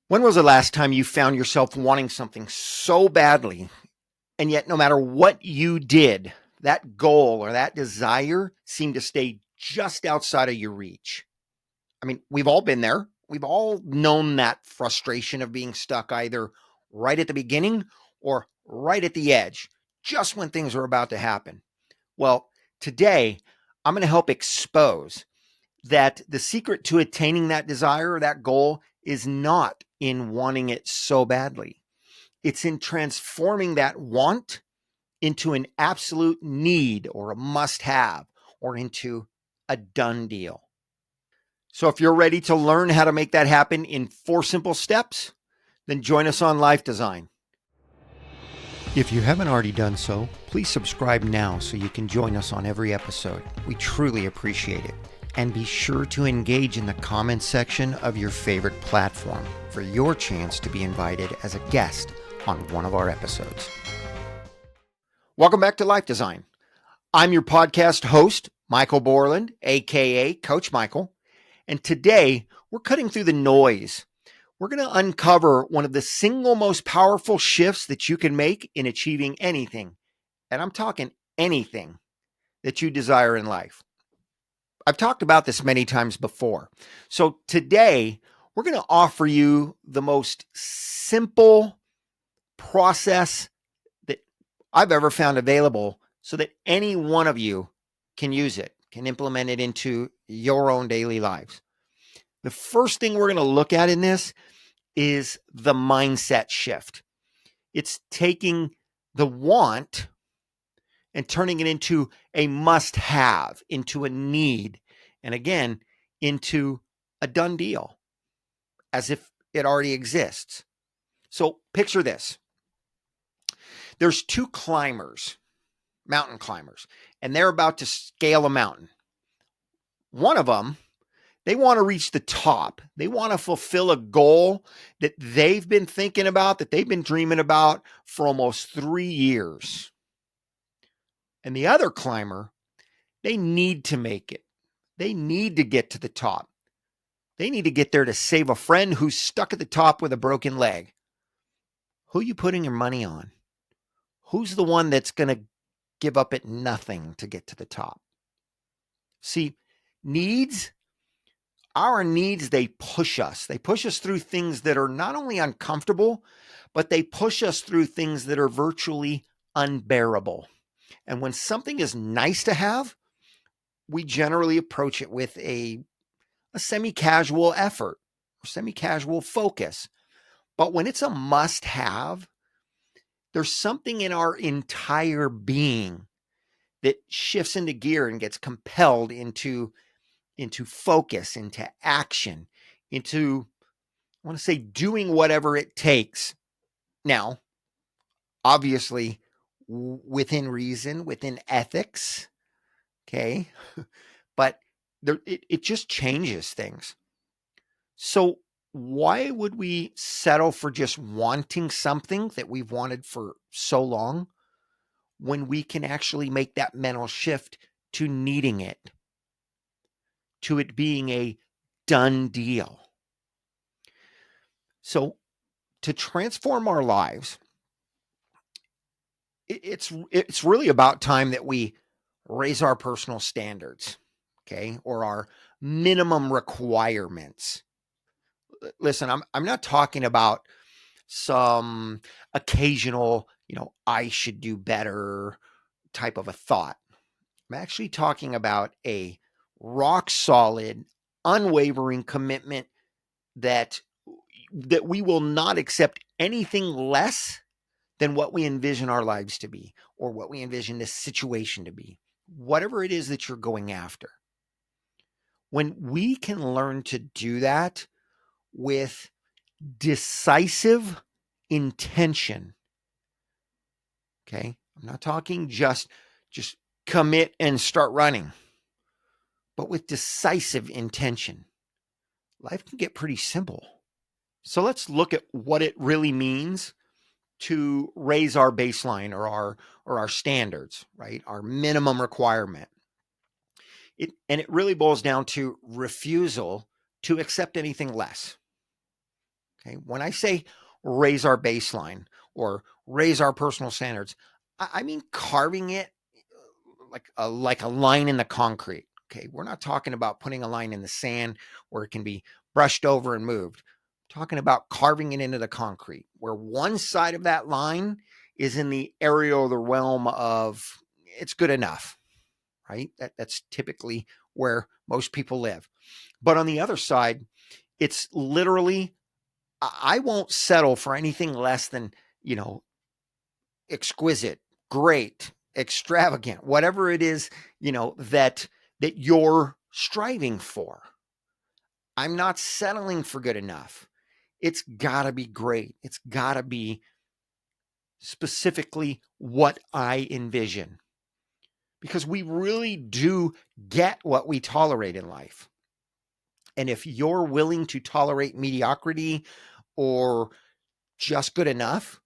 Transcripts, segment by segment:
When was the last time you found yourself wanting something so badly, and yet no matter what you did, that goal or that desire seemed to stay just outside of your reach? I mean, we've all been there. We've all known that frustration of being stuck either right at the beginning or right at the edge, just when things are about to happen. Well, today I'm going to help expose that the secret to attaining that desire or that goal is not in wanting it so badly. It's in transforming that want into an absolute need or a must have or into a done deal. So if you're ready to learn how to make that happen in 4 simple steps, then join us on Life Design. If you haven't already done so, please subscribe now so you can join us on every episode. We truly appreciate it. And be sure to engage in the comments section of your favorite platform for your chance to be invited as a guest on one of our episodes. Welcome back to Life Design. I'm your podcast host, Michael Borland, aka Coach Michael. And today we're cutting through the noise. We're going to uncover one of the single most powerful shifts that you can make in achieving anything. And I'm talking anything that you desire in life. I've talked about this many times before. So today we're going to offer you the most simple process that I've ever found available so that any one of you can use it, can implement it into your own daily lives. The first thing we're going to look at in this is the mindset shift. It's taking the want and turning it into a must-have, into a need, and again, into a done deal, as if it already exists. So picture this. There's 2 climbers, mountain climbers, and they're about to scale a mountain. One of them, they want to reach the top. They want to fulfill a goal that they've been thinking about, that they've been dreaming about for almost 3 years. And the other climber, they need to make it. They need to get to the top. They need to get there to save a friend who's stuck at the top with a broken leg. Who are you putting your money on? Who's the one that's going to give up at nothing to get to the top? See, our needs, they push us. They push us through things that are not only uncomfortable, but they push us through things that are virtually unbearable. And when something is nice to have, we generally approach it with a semi-casual effort, or semi-casual focus. But when it's a must-have, there's something in our entire being that shifts into gear and gets compelled into focus, into action, into, I want to say, doing whatever it takes. Now, obviously, within reason, within ethics, okay? But it just changes things. So why would we settle for just wanting something that we've wanted for so long when we can actually make that mental shift to needing it, to it being a done deal? So to transform our lives, it's really about time that we raise our personal standards, okay, or our minimum requirements. Listen, I'm not talking about some occasional, I should do better type of a thought. I'm actually talking about a rock solid, unwavering commitment that we will not accept anything less than what we envision our lives to be, or what we envision this situation to be, whatever it is that you're going after. When we can learn to do that with decisive intention, okay? I'm not talking just commit and start running, but with decisive intention, life can get pretty simple. So let's look at what it really means to raise our baseline or our standards, right? Our minimum requirement. It really boils down to refusal to accept anything less. Okay. When I say raise our baseline or raise our personal standards, I mean carving it like a line in the concrete. Okay. We're not talking about putting a line in the sand where it can be brushed over and moved. We're talking about carving it into the concrete where one side of that line is in the area or the realm of it's good enough, right? That's typically where most people live. But on the other side, it's literally, I won't settle for anything less than, exquisite, great, extravagant, whatever it is, that you're striving for. I'm not settling for good enough. It's got to be great. It's got to be specifically what I envision. Because we really do get what we tolerate in life. And if you're willing to tolerate mediocrity or just good enough,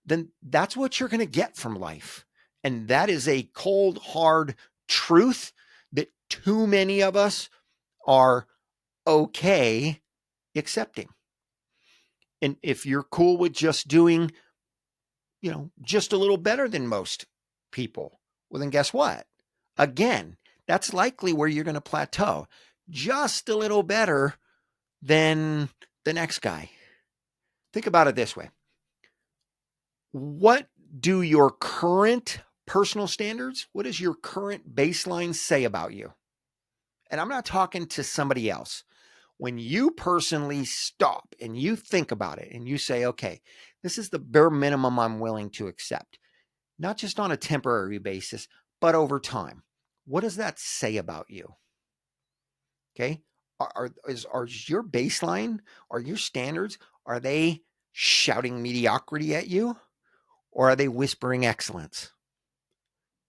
then that's what you're going to get from life. And that is a cold, hard truth that too many of us are okay accepting. And if you're cool with just doing, just a little better than most people, well, then guess what? Again, that's likely where you're going to plateau. Just a little better than the next guy. Think about it this way. What do your current personal standards, what does your current baseline say about you? And I'm not talking to somebody else. When you personally stop and you think about it and you say, okay, this is the bare minimum I'm willing to accept, not just on a temporary basis, but over time. What does that say about you? Okay. Are your baseline, are your standards, are they shouting mediocrity at you? Or are they whispering excellence?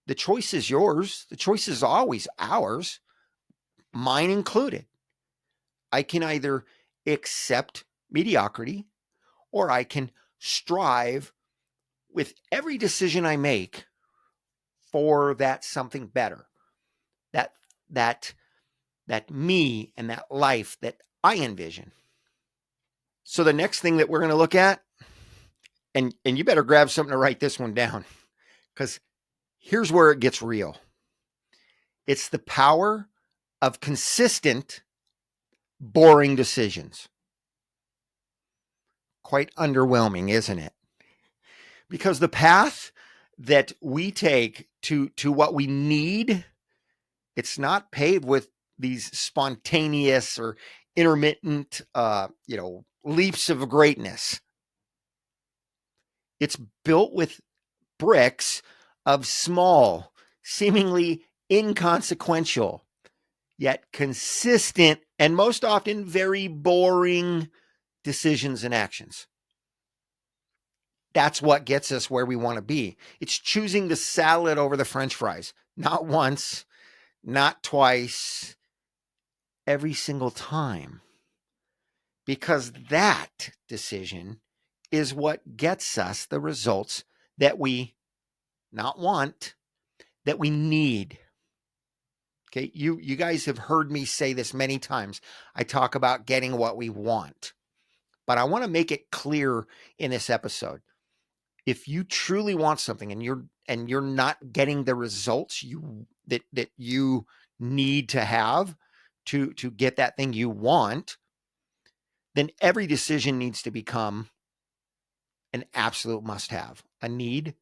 The choice is yours. The choice is always ours, mine included. I can either accept mediocrity or I can strive with every decision I make for that something better. That that that me and that life that I envision. So the next thing that we're going to look at, and you better grab something to write this one down, because here's where it gets real. It's the power of consistent, boring decisions. Quite underwhelming, isn't it? Because the path that we take to what we need, it's not paved with these spontaneous or intermittent, leaps of greatness. It's built with bricks of small, seemingly inconsequential, yet consistent and most often very boring decisions and actions. That's what gets us where we want to be. It's choosing the salad over the French fries. Not once, not twice, every single time. Because that decision is what gets us the results that we not want, that we need. Okay, you guys have heard me say this many times. I talk about getting what we want. But I want to make it clear in this episode. If you truly want something and you're not getting the results that you need to have to get that thing you want, then every decision needs to become an absolute must-have, a need,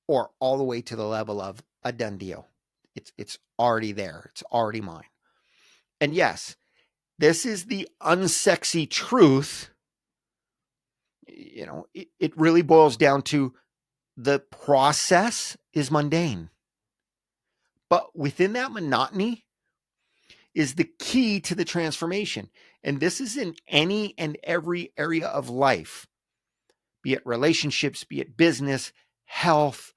or all the way to the level of a done deal. It's already there. It's already mine. And yes, this is the unsexy truth. It really boils down to the process is mundane. But within that monotony is the key to the transformation. And this is in any and every area of life, be it relationships, be it business, health,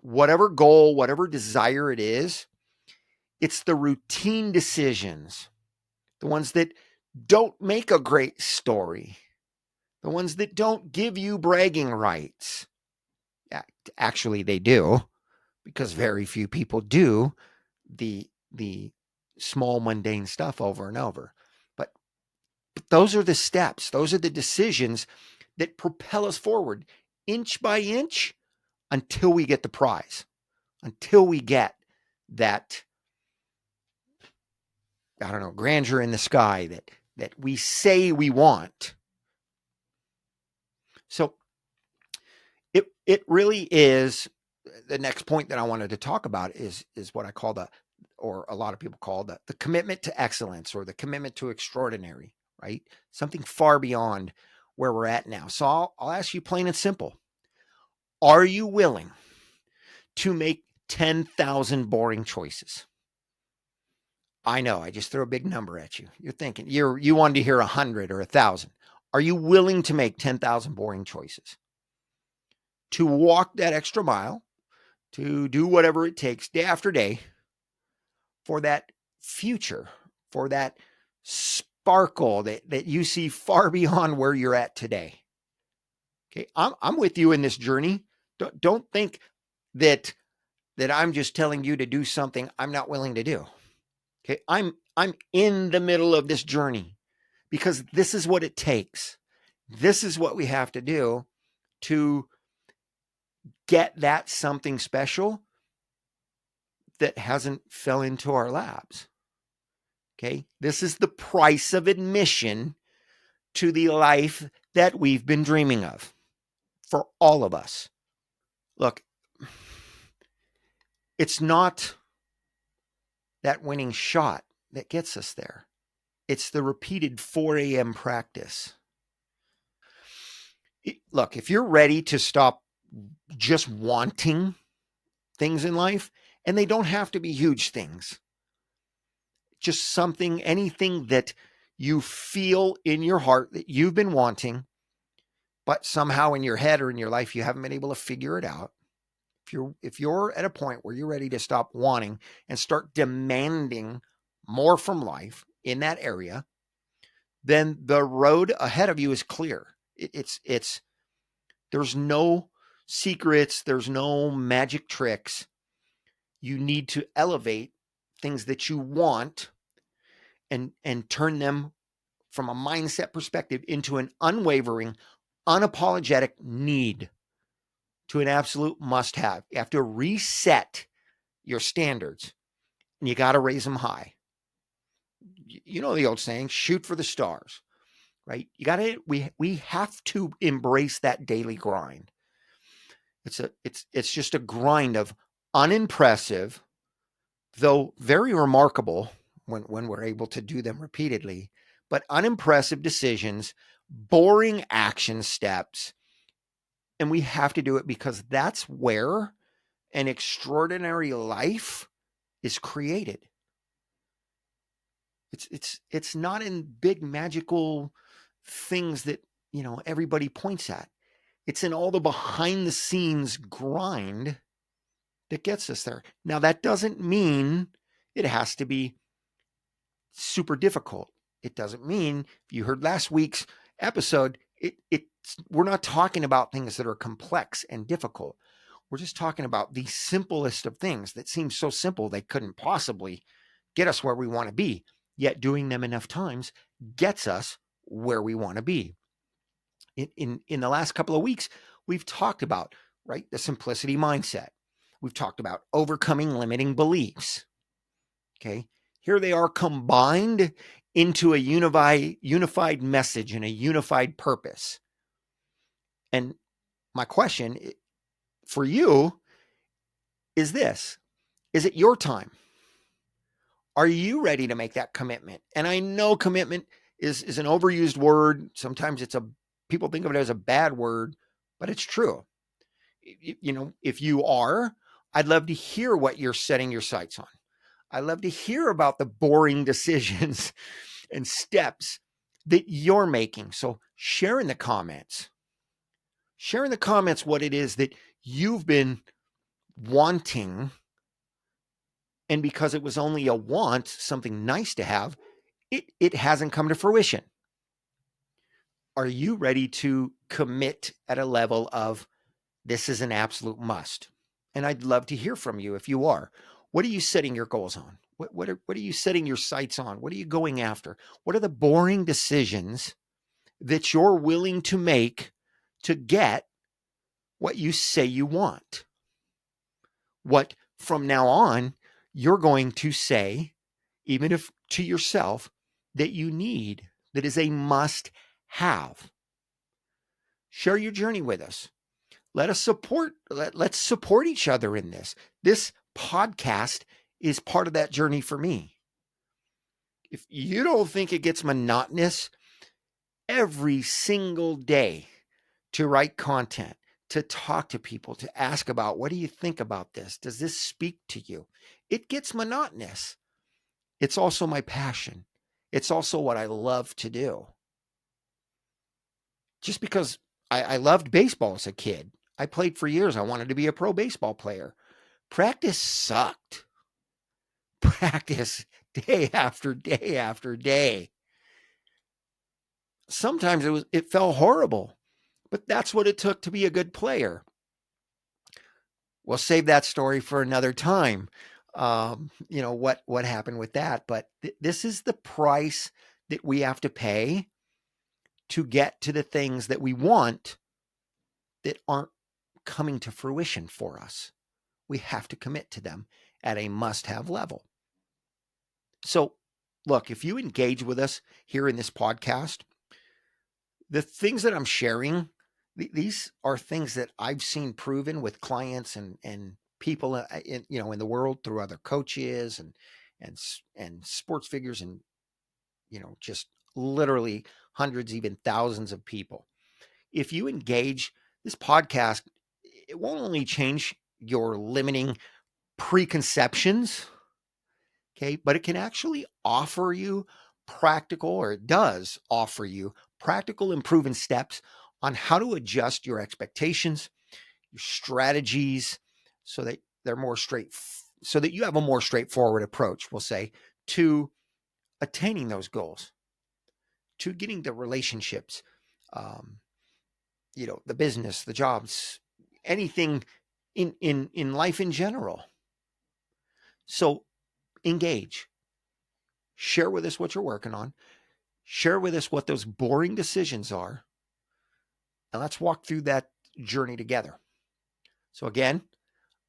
whatever goal, whatever desire it is. It's the routine decisions, the ones that don't make a great story, the ones that don't give you bragging rights. Actually, they do, because very few people do the small mundane stuff over and over. But But those are the steps. Those are the decisions that propel us forward inch by inch until we get the prize, until we get that, I don't know, grandeur in the sky that we say we want. So it really is, the next point that I wanted to talk about is what I call or a lot of people call the commitment to excellence, or the commitment to extraordinary, right? Something far beyond where we're at now. So I'll ask you plain and simple. Are you willing to make 10,000 boring choices? I know, I just threw a big number at you. You're thinking you wanted to hear 100 or 1,000. Are you willing to make 10,000 boring choices? To walk that extra mile, to do whatever it takes day after day for that future, for that sparkle that you see far beyond where you're at today. Okay, I'm with you in this journey. Don't think that I'm just telling you to do something I'm not willing to do. Okay, I'm in the middle of this journey because this is what it takes. This is what we have to do to get that something special that hasn't fell into our laps. Okay, this is the price of admission to the life that we've been dreaming of for all of us. Look, it's not that winning shot that gets us there. It's the repeated 4 a.m. practice. Look, if you're ready to stop just wanting things in life, and they don't have to be huge things, just something, anything that you feel in your heart that you've been wanting, but somehow in your head or in your life you haven't been able to figure it out. If you're at a point where you're ready to stop wanting and start demanding more from life in that area, then the road ahead of you is clear. It's there's no secrets, there's no magic tricks. You need to elevate things that you want and turn them from a mindset perspective into an unwavering, unapologetic need, to an absolute must have. You have to reset your standards, and you got to raise them high. You know the old saying, shoot for the stars, right? We have to embrace that daily grind. It's just a grind of unimpressive, though very remarkable when we're able to do them repeatedly, but unimpressive decisions, boring action steps. And we have to do it because that's where an extraordinary life is created. It's not in big magical things that, everybody points at. It's in all the behind the scenes grind that gets us there. Now, that doesn't mean it has to be super difficult. It doesn't mean, if you heard last week's episode, we're not talking about things that are complex and difficult. We're just talking about the simplest of things that seem so simple they couldn't possibly get us where we want to be. Yet doing them enough times gets us where we want to be. In the last couple of weeks, we've talked about, right, the simplicity mindset. We've talked about overcoming limiting beliefs. Okay, here they are combined into a unified message and a unified purpose. And my question for you is this: is it your time? Are you ready to make that commitment? And I know commitment is an overused word. Sometimes people think of it as a bad word, but it's true. If you are, I'd love to hear what you're setting your sights on. I'd love to hear about the boring decisions and steps that you're making. So share in the comments. Share in the comments what it is that you've been wanting, and because it was only a want, something nice to have, it hasn't come to fruition. Are you ready to commit at a level of, this is an absolute must? And I'd love to hear from you if you are. What are you setting your goals on? What are you setting your sights on? What are you going after? What are the boring decisions that you're willing to make to get what you say you want? What from now on you're going to say, even if to yourself, that you need, that is a must have. Share your journey with us. Let's support each other in this. This podcast is part of that journey for me. If you don't think it gets monotonous every single day to write content, to talk to people, to ask about, what do you think about this? Does this speak to you? It gets monotonous. It's also my passion. It's also what I love to do. Just because I loved baseball as a kid, I played for years. I wanted to be a pro baseball player. Practice sucked. Practice day after day after day. Sometimes it felt horrible, but that's what it took to be a good player. We'll save that story for another time. What happened with that, but this is the price that we have to pay to get to the things that we want that aren't coming to fruition for us. We have to commit to them at a must-have level. So, look, if you engage with us here in this podcast, the things that I'm sharing, these are things that I've seen proven with clients and people in the world through other coaches and sports figures, and just literally hundreds, even thousands of people. If you engage this podcast, it won't only change your limiting preconceptions, okay, but it can actually offer you practical, or it does offer you practical and proven steps on how to adjust your expectations, your strategies, so that so that you have a more straightforward approach, we'll say, to attaining those goals, to getting the relationships, the business, the jobs, anything in life in general. So engage. Share with us what you're working on. Share with us what those boring decisions are. And let's walk through that journey together. So again,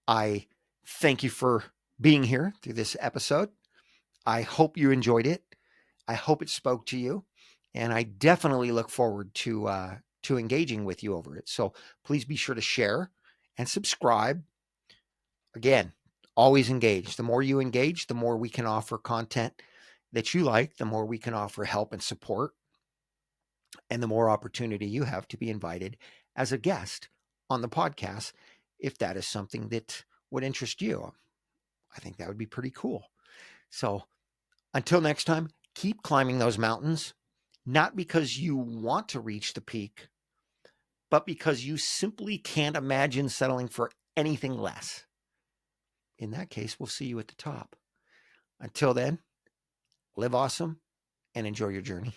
I thank you for being here through this episode. I hope you enjoyed it. I hope it spoke to you. And I definitely look forward to engaging with you over it. So please be sure to share and subscribe. Again, always engage. The more you engage, the more we can offer content that you like, the more we can offer help and support, and the more opportunity you have to be invited as a guest on the podcast, if that is something that would interest you. I think that would be pretty cool. So until next time, keep climbing those mountains, not because you want to reach the peak, but because you simply can't imagine settling for anything less. In that case, we'll see you at the top. Until then, live awesome and enjoy your journey.